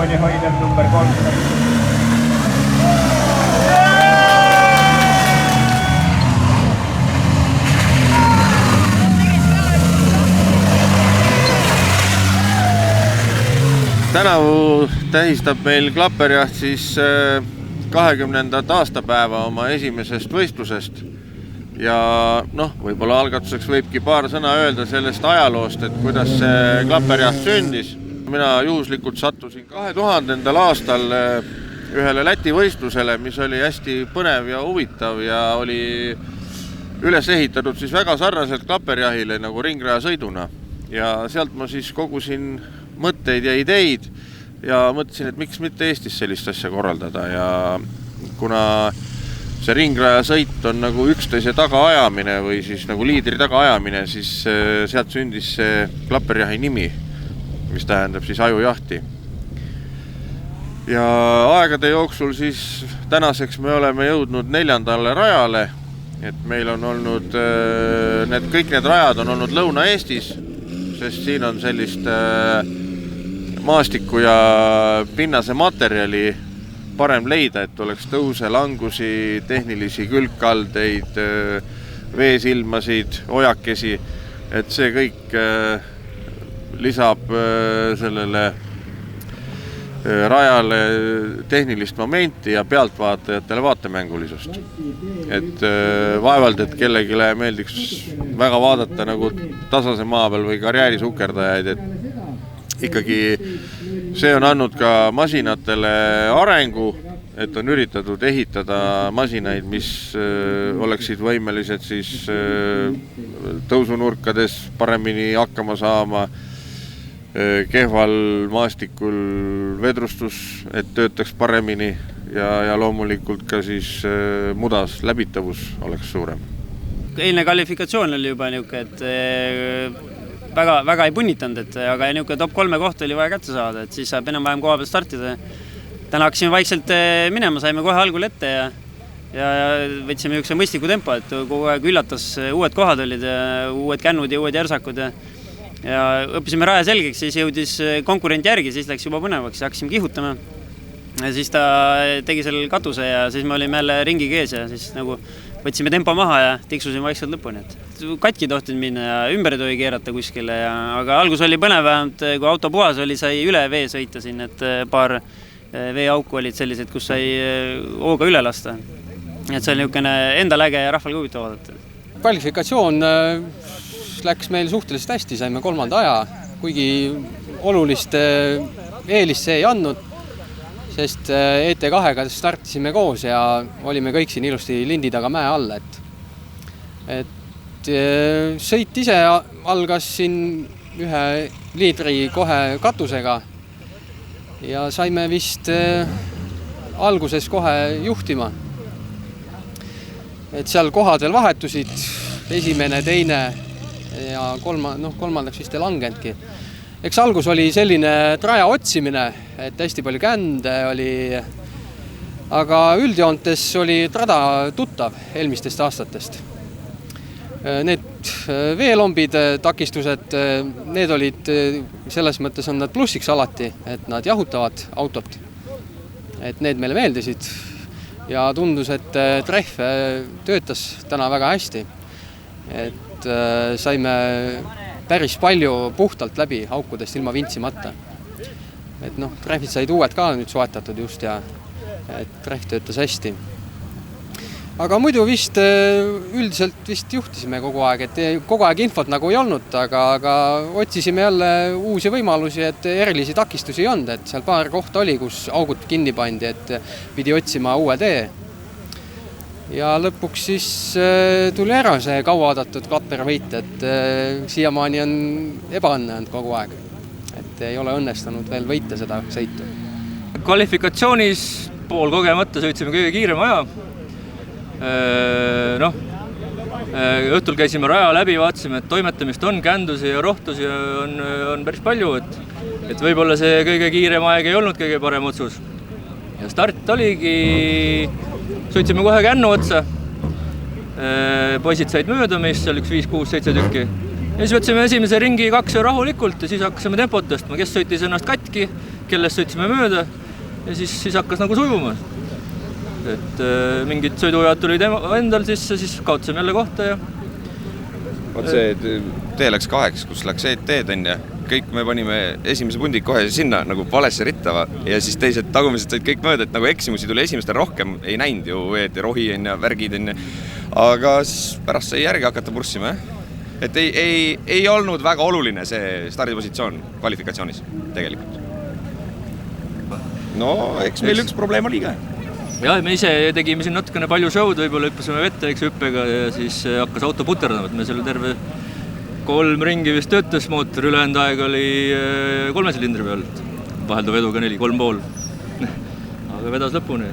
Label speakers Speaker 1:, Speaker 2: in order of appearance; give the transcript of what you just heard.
Speaker 1: positsiooni hoidev number 300.
Speaker 2: Tänavu tähistab meil klapperjaht siis 20. aastapäeva oma esimesest võistlusest ja võib-olla algatuseks võibki paar sõna öelda sellest ajaloost, et kuidas see klapperjaht sündis. Mina juhuslikult sattusin 2000. aastal ühele Läti võistlusele, mis oli hästi põnev ja huvitav ja oli üles ehitatud siis väga sarnaselt klapperjahile nagu ringraja sõiduna ja sealt ma siis kogusin mõtteid ja ideid ja mõtlesin, et miks mitte Eestis sellist asja korraldada ja kuna see ringraja sõit on nagu üksteise tagaajamine või siis nagu liidri tagaajamine, siis sealt sündis see klapperjahi nimi, mis tähendab siis ajujahti. Ja aegade jooksul siis tänaseks me oleme jõudnud 4. rajale, et meil on olnud, kõik need rajad on olnud Lõuna-Eestis, sest siin on sellist maastiku ja pinnase materjali parem leida, et oleks tõuse, langusi, tehnilisi külgkaldeid, veesilmasid, ojakesi, et see kõik lisab sellele rajale tehnilist momenti ja pealtvaatajatele vaatemängulisust. Et vaevalt, et kellegile meeldiks väga vaadata nagu tasase maa peal või karjääris ukerdajaid, et ikkagi see on andnud ka masinatele arengu, et on üritatud ehitada masinaid, mis oleksid võimelised siis tõusunurkades paremini hakkama saama, kehval maastikul vedrustus, et töötaks paremini ja loomulikult ka siis mudas läbitavus oleks suurem.
Speaker 3: Eilne kvalifikatsioon oli juba niuke, et väga ei punnitanud, aga niuke top 3 koht oli vaja kätte saada, et siis saab enam-vähem koha peal startida. Täna hakkasime vaikselt minema, saime kohe algul ette ja võtsime niukse mõistliku tempo, et kogu aeg üllatas, uued kohad olid, uued kännud ja uued järsakud ja õppisime raja selgeks, siis jõudis konkurent järgi, siis läks juba põnevaks ja hakkasime kihutama. Ja siis ta tegi selle katuse ja siis me olime jälle ringi kees ja siis nagu võtsime tempo maha ja tiksusime vaikselt lõpuni. Katki tohtinud minna ja ümber ei tohi keerata kuskile, aga algus oli põnev, kui auto puhas oli, sai üle vee sõita siin, et paar veeauku olid sellised, kus sai hooga üle lasta. Et see oli niisugune endal äge ja rahval huvitav vaadata.
Speaker 4: Kvalifikatsioon läks meil suhteliselt hästi, saime 3. aja, kuigi olulist eelist see ei andnud, sest ET2-ga startisime koos ja olime kõik siin ilusti lindi taga mäe all. Et sõit ise algas siin ühe liidri kohe katusega ja saime vist alguses kohe juhtima. Et seal kohad veel vahetusid, esimene, teine ja kolmandaks vist ei langenudki. Eks algus oli selline traja otsimine, et hästi palju kände oli, aga üldjoontes oli trada tuttav eelmistest aastatest. Need veelombid, takistused, need olid, selles mõttes on nad plussiks alati, et nad jahutavad autot. Et need meile meeldisid ja tundus, et trehv töötas täna väga hästi. Et saime päris palju puhtalt läbi aukudest ilma vintsimata. Et trehvid said uued ka nüüd soetatud just ja et trehv töötas hästi. Aga muidu vist üldiselt vist juhtisime kogu aeg, et kogu aeg infot nagu ei olnud, aga otsisime jälle uusi võimalusi, et erilisi takistusi ei olnud, et seal paar kohta oli, kus augud kinni pandi, et pidi otsima uue tee. Ja lõpuks siis tuli ära see kauaadatud klappervõit, et siiamaani on ebaõnnenud kogu aeg. Et ei ole õnnestunud veel võita seda sõitu.
Speaker 5: Kvalifikatsioonis pool kogemata sõitsime kõige kiirem aja. Õhtul käisime raja läbi, vaatasime, et toimetamist on, kändusi ja rohtusi on päris palju. Et võib-olla see kõige kiirem aeg ei olnud kõige parem otsus. Ja start oligi... Sõitsime kohe kännu otsa, poisid said mööda meist, seal 5, 6, 7 tükki. Ja siis võtsime esimese ringi 2 rahulikult ja siis hakkasime tempot tõstma, kes sõitis ennast katki, kellest sõitsime mööda ja siis hakkas nagu sujuma. Et mingid sõiduajad tulid endal sisse, siis kaotasime jälle kohta ja...
Speaker 6: Vaat see tee läks 2, kus läks teed on ja kõik me panime esimese pundid kohe sinna nagu valesse ritta ja siis teised tagumised said kõik mööda, et nagu eksimusi tuli esimestel rohkem, ei näinud ju, et rohi on ja värgid on ja... Aga siis pärast sai järgi hakata purssima, et ei olnud väga oluline see stardipositsioon kvalifikatsioonis tegelikult. No, eks meil üks probleem oli ka.
Speaker 5: Ja me ise tegime siin natukene palju show'd, võib-olla hüppasime vette hüppega ja siis hakkas auto puterdama, et me selle terve 3 ringi vist töötas mootor, ülejäänud aeg oli 3 silindri peal, vahelduv edu ka 4, 3,5. Aga vedas lõpuni.